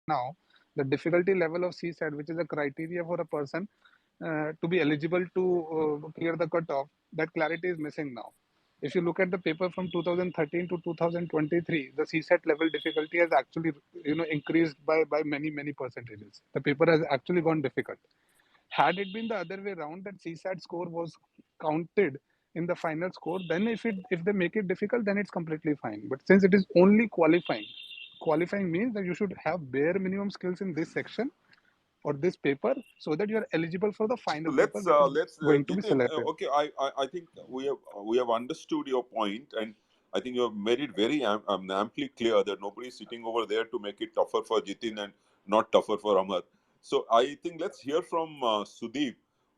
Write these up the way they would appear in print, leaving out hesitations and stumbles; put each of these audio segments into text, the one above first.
now, the difficulty level of CSAT, which is a criteria for a person to be eligible to clear the cutoff, that clarity is missing now. If you look at the paper from 2013 to 2023, the CSAT level difficulty has actually, increased by many percentages. The paper has actually gone difficult. Had it been the other way around, that CSAT score was counted in the final score, then if they make it difficult, then it's completely fine. But since it is only qualifying means that you should have bare minimum skills in this section or this paper so that you are eligible for the So final paper, let's which is going to be Jitin. selected. Okay, I think we have understood your point, and I think you have made it very amply clear that nobody is sitting over there to make it tougher for Jitin and not tougher for Amar. So I think let's hear from Sudeep,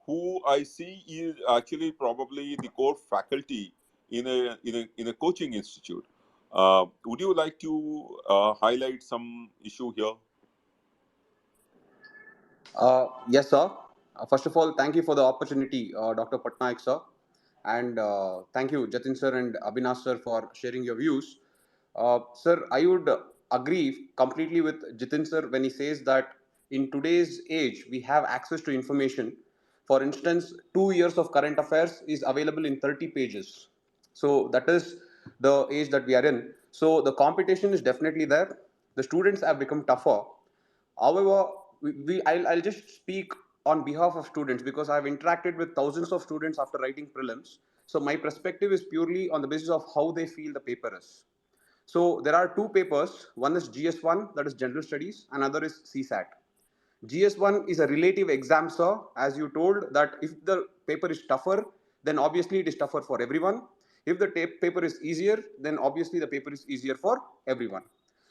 who I see is actually probably the core faculty in a coaching institute. Would you like to highlight some issue here? Yes, sir. First of all, thank you for the opportunity, Dr. Patnaik, sir. And thank you, Jatin, sir, and Abhinash, sir, for sharing your views. Sir, I would agree completely with Jatin, sir, when he says that in today's age, we have access to information. For instance, 2 years of current affairs is available in 30 pages. So that is the age that we are in. So the competition is definitely there. The students have become tougher. However, I'll just speak on behalf of students because I've interacted with thousands of students after writing prelims. So my perspective is purely on the basis of how they feel the paper is. So there are two papers. One is GS1, that is General Studies, another is CSAT. GS1 is a relative exam, sir. As you told that if the paper is tougher, then obviously it is tougher for everyone. If the paper is easier, then obviously the paper is easier for everyone.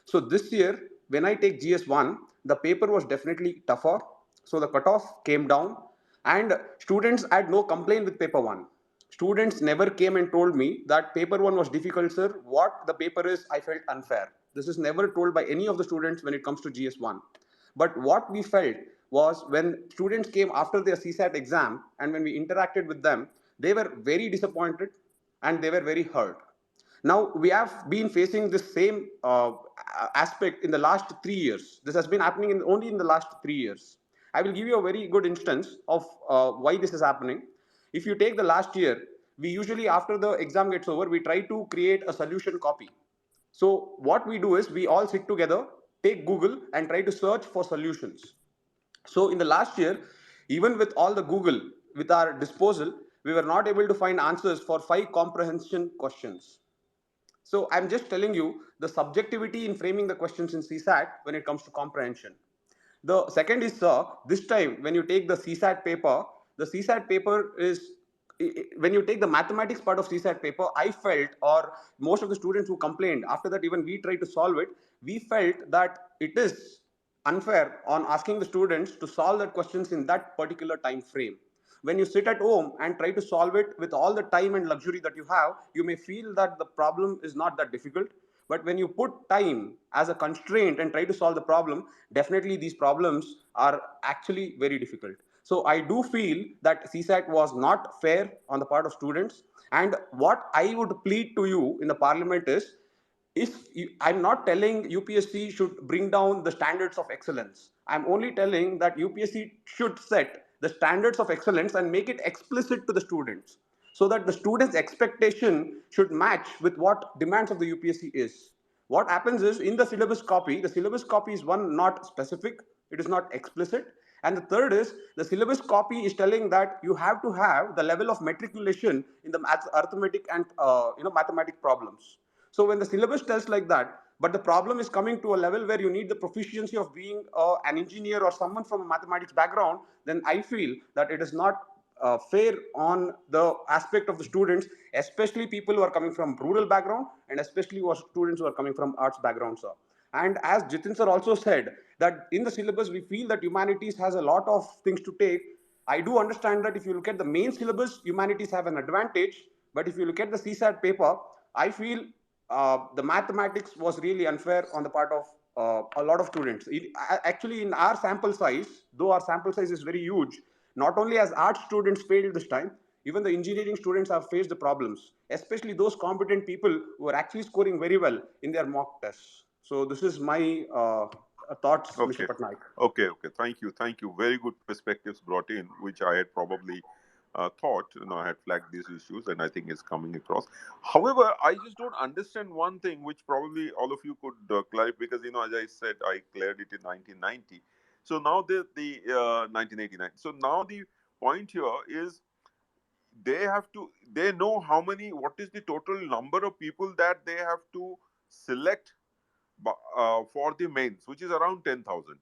So this year, when I take GS1, the paper was definitely tougher. So the cutoff came down, and students had no complaint with paper one. Students never came and told me that paper one was difficult, sir. What the paper is, I felt unfair. This is never told by any of the students when it comes to GS1. But what we felt was when students came after their CSAT exam and when we interacted with them, they were very disappointed and they were very hurt. Now, we have been facing the same aspect in the last 3 years. This has been happening only in the last 3 years. I will give you a very good instance of why this is happening. If you take the last year, we usually, after the exam gets over, we try to create a solution copy. So what we do is we all sit together, take Google and try to search for solutions. So in the last year, even with all the Google with our disposal, we were not able to find answers for 5 comprehension questions. So I'm just telling you the subjectivity in framing the questions in CSAT when it comes to comprehension. The second is, sir, this time when you take the CSAT paper, the CSAT paper is, when you take the mathematics part of CSAT paper, I felt, or most of the students who complained, after that even we tried to solve it, we felt that it is unfair on asking the students to solve that questions in that particular time frame. When you sit at home and try to solve it with all the time and luxury that you have, you may feel that the problem is not that difficult. But when you put time as a constraint and try to solve the problem, definitely these problems are actually very difficult. So I do feel that CSAT was not fair on the part of students. And what I would plead to you in the parliament is, I'm not telling UPSC should bring down the standards of excellence. I'm only telling that UPSC should set the standards of excellence and make it explicit to the students so that the students' expectation should match with what demands of the UPSC is. What happens is in the syllabus copy is one not specific, it is not explicit. And the third is the syllabus copy is telling that you have to have the level of matriculation in the arithmetic and mathematic problems. So when the syllabus tells like that, but the problem is coming to a level where you need the proficiency of being an engineer or someone from a mathematics background, then I feel that it is not fair on the aspect of the students, especially people who are coming from rural background and especially students who are coming from arts background, sir. And as Jitin sir also said, that in the syllabus we feel that humanities has a lot of things to take. I do understand that if you look at the main syllabus, humanities have an advantage. But if you look at the CSAT paper, I feel the mathematics was really unfair on the part of a lot of students. Actually, in our sample size, though our sample size is very huge, not only has art students failed this time, even the engineering students have faced the problems, especially those competent people who are actually scoring very well in their mock tests. So this is my thoughts, Mr. Okay. Patnaik? Okay. Thank you. Very good perspectives brought in, which I had probably thought. I had flagged these issues, and I think it's coming across. However, I just don't understand one thing, which probably all of you could clarify, because as I said, I cleared it in 1990. So now the 1989. So now the point here is they know what is the total number of people that they have to select for the mains, which is around 10,000.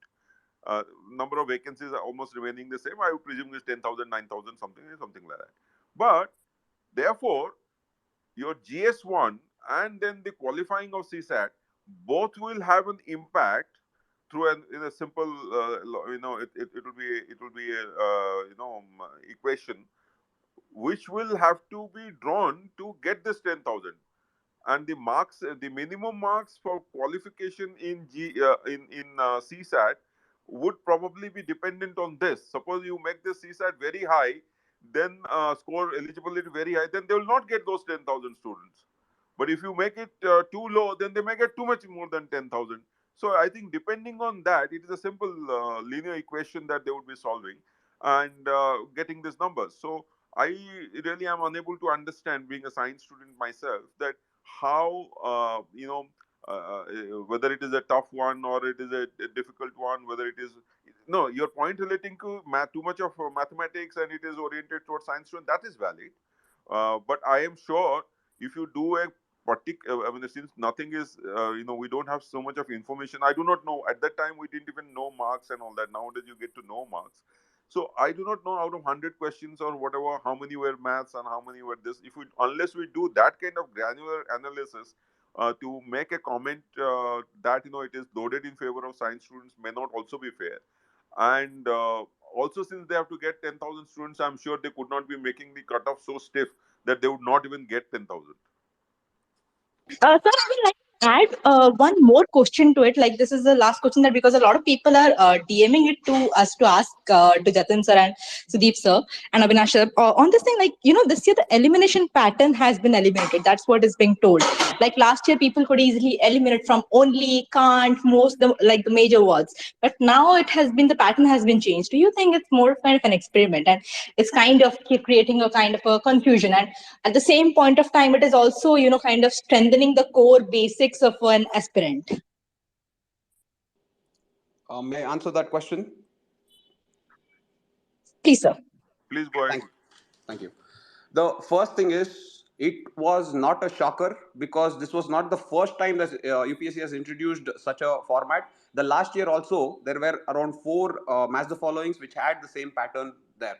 Number of vacancies are almost remaining the same. I would presume it's 10,000, 9,000, something like that. But therefore, your GS1 and then the qualifying of CSAT, both will have an impact through in a simple, it will be a equation which will have to be drawn to get this 10,000. And the marks, the minimum marks for qualification in CSAT would probably be dependent on this. Suppose you make the CSAT very high, then score eligibility very high, then they will not get those 10,000 students. But if you make it too low, then they may get too much more than 10,000. So I think depending on that, it is a simple linear equation that they would be solving and getting these numbers. So I really am unable to understand, being a science student myself, that how whether it is a tough one or it is a difficult one, whether it is no, your point relating to too much of mathematics and it is oriented towards science student, that is valid. But I am sure if you do a particular, I mean, since nothing is, we don't have so much of information. I do not know. At that time, we didn't even know marks and all that. Nowadays, you get to know marks. So I do not know out of 100 questions or whatever, how many were maths and how many were this. Unless we do that kind of granular analysis to make a comment that it is loaded in favor of science students, may not also be fair. And also, since they have to get 10,000 students, I'm sure they could not be making the cutoff so stiff that they would not even get 10,000. Sir, I would like to add one more question to it. Like, this is the last question, that because a lot of people are DMing it to us to ask to Jatin sir and Sudeep sir and Avinash sir on this thing. Like, this year the elimination pattern has been eliminated. That's what is being told. Like last year, people could easily eliminate from only, can't, most, the major words. But now the pattern has been changed. Do you think it's more kind of an experiment, and it's kind of creating a kind of a confusion? And at the same point of time, it is also, kind of strengthening the core basics of an aspirant. May I answer that question? Please, sir. Please go ahead. Thank you. The first thing is, it was not a shocker, because this was not the first time that UPSC has introduced such a format. The last year also, there were around 4 match the followings which had the same pattern there.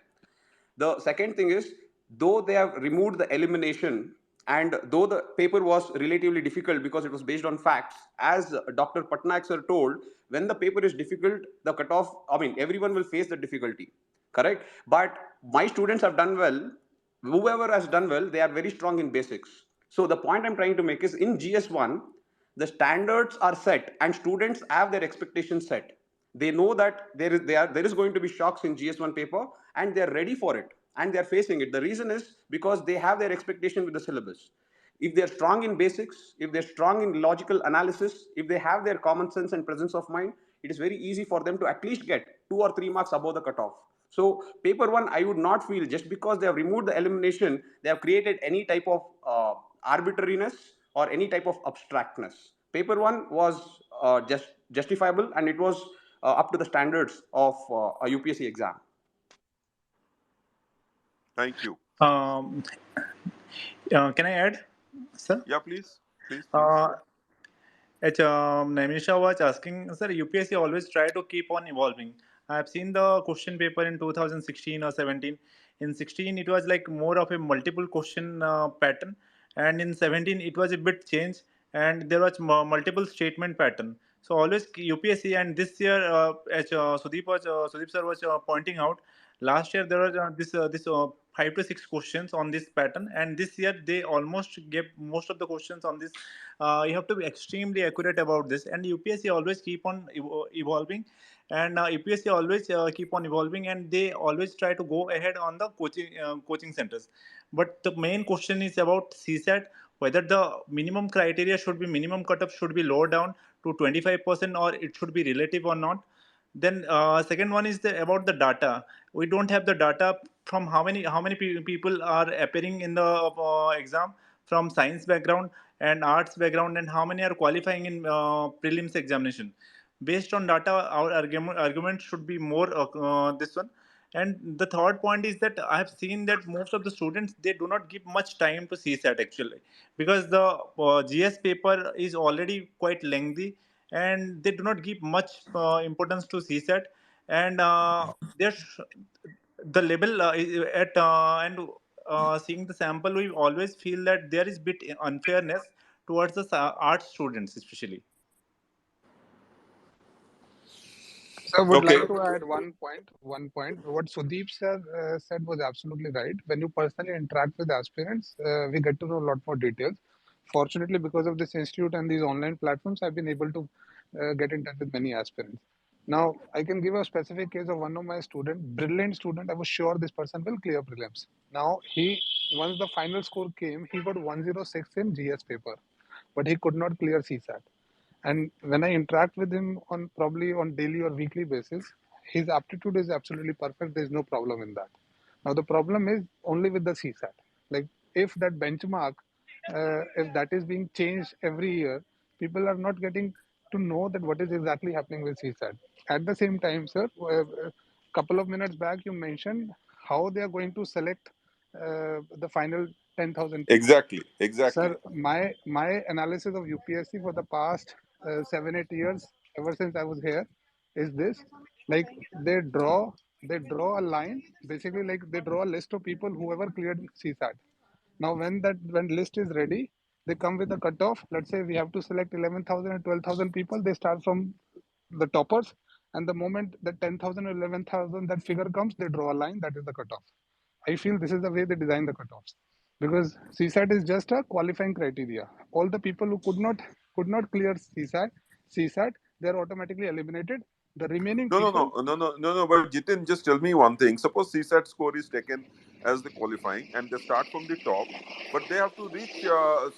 The second thing is, though they have removed the elimination, and though the paper was relatively difficult because it was based on facts, as Dr. Patnaik sir told, when the paper is difficult, the cutoff, I mean, everyone will face the difficulty, correct? But my students have done well. Whoever has done well, they are very strong in basics. So the point I'm trying to make is, in GS1, the standards are set and students have their expectations set. They know that there is going to be shocks in GS1 paper, and they're ready for it, and they're facing it. The reason is because they have their expectation with the syllabus. If they're strong in basics, if they're strong in logical analysis, if they have their common sense and presence of mind, it is very easy for them to at least get 2 or 3 marks above the cutoff. So paper one, I would not feel just because they have removed the elimination, they have created any type of arbitrariness or any type of abstractness. Paper one was just justifiable, and it was up to the standards of a UPSC exam. Thank you. Can I add, sir? Yeah, please. Uh, Namisha was asking, sir, UPSC always try to keep on evolving. I have seen the question paper in 2016 or 17. In 16, it was like more of a multiple question pattern, and in 17, it was a bit changed, and there was multiple statement pattern. So always UPSC, and this year, as Sudeep sir was pointing out, last year there was this 5 to 6 questions on this pattern, and this year they almost gave most of the questions on this. You have to be extremely accurate about this, and UPSC always keep on evolving, and UPSC always keep on evolving, and they always try to go ahead on the coaching centers. But the main question is about CSAT, whether the minimum cutoff should be lower down to 25%, or it should be relative or not? Then second one is about the data. We don't have the data from how many people are appearing in the exam from science background and arts background, and how many are qualifying in prelims examination. Based on data, our argument should be more this one. And the third point is that I have seen that most of the students, they do not give much time to CSAT actually, because the GS paper is already quite lengthy, and they do not give much importance to CSAT. And there's the level at and seeing the sample, we always feel that there is bit unfairness towards the art students especially. So I would Okay. like to add one point. One point. What Sudeep sir said was absolutely right. When you personally interact with aspirants, we get to know a lot more details. Fortunately, because of this institute and these online platforms, I've been able to get in touch with many aspirants. Now, I can give a specific case of one of my student, brilliant student. I was sure this person will clear prelims. Now, once the final score came, he got 106 in GS paper, but he could not clear CSAT. And when I interact with him on probably on daily or weekly basis, his aptitude is absolutely perfect. There's no problem in that. Now the problem is only with the CSAT. Like if that benchmark, if that is being changed every year, people are not getting to know that what is exactly happening with CSAT. At the same time, sir, a couple of minutes back you mentioned how they are going to select the final 10,000 people. Exactly. Exactly. Sir, my analysis of UPSC for the past 7 8 years, ever since I was here, is this: like they draw a line, basically like they draw a list of people whoever cleared CSAT. Now, when list is ready, they come with a cutoff. Let's say we have to select 11,000 and 12,000 people. They start from the toppers, and the moment the 10,000 or 11,000 that figure comes, they draw a line. That is the cutoff. I feel this is the way they design the cutoffs, because CSAT is just a qualifying criteria. All the people who could not clear CSAT, they are automatically eliminated. The remaining No, no, people, no, no, no, no, no. But Jitin, just tell me one thing. Suppose CSAT score is taken as the qualifying, and they start from the top, but they have to reach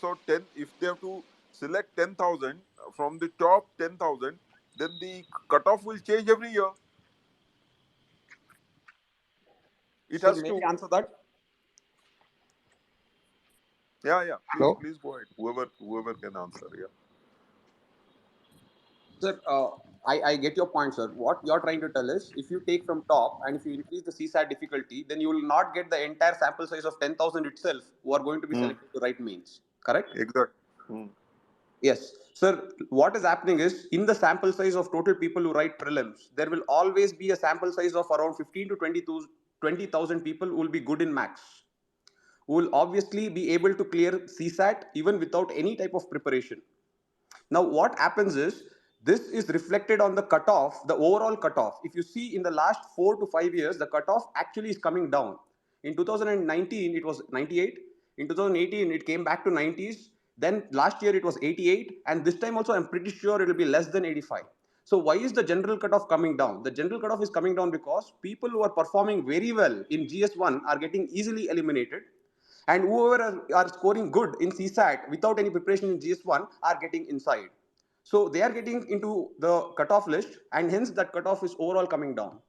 so 10. If they have to select 10,000 from the top 10,000, then the cutoff will change every year. It Sir, has may to. I answer that? Yeah, yeah. Please, no. please go ahead. Whoever can answer. Yeah. Sir, I get your point, sir. What you're trying to tell is, if you take from top and if you increase the CSAT difficulty, then you will not get the entire sample size of 10,000 itself who are going to be Hmm. selected to write mains. Correct? Exact. Hmm. Yes. Sir, what is happening is, in the sample size of total people who write prelims, there will always be a sample size of around 15 to 20,000 people who will be good in maths, who will obviously be able to clear CSAT even without any type of preparation. Now, what happens is, this is reflected on the cutoff, the overall cutoff. If you see in the last 4 to 5 years, the cutoff actually is coming down. In 2019, it was 98. In 2018, it came back to 90s. Then last year, it was 88. And this time also, I'm pretty sure it will be less than 85. So why is the general cutoff coming down? The general cutoff is coming down because people who are performing very well in GS1 are getting easily eliminated, and whoever are scoring good in CSAT without any preparation in GS1 are getting inside. So they are getting into the cutoff list, and hence that cutoff is overall coming down.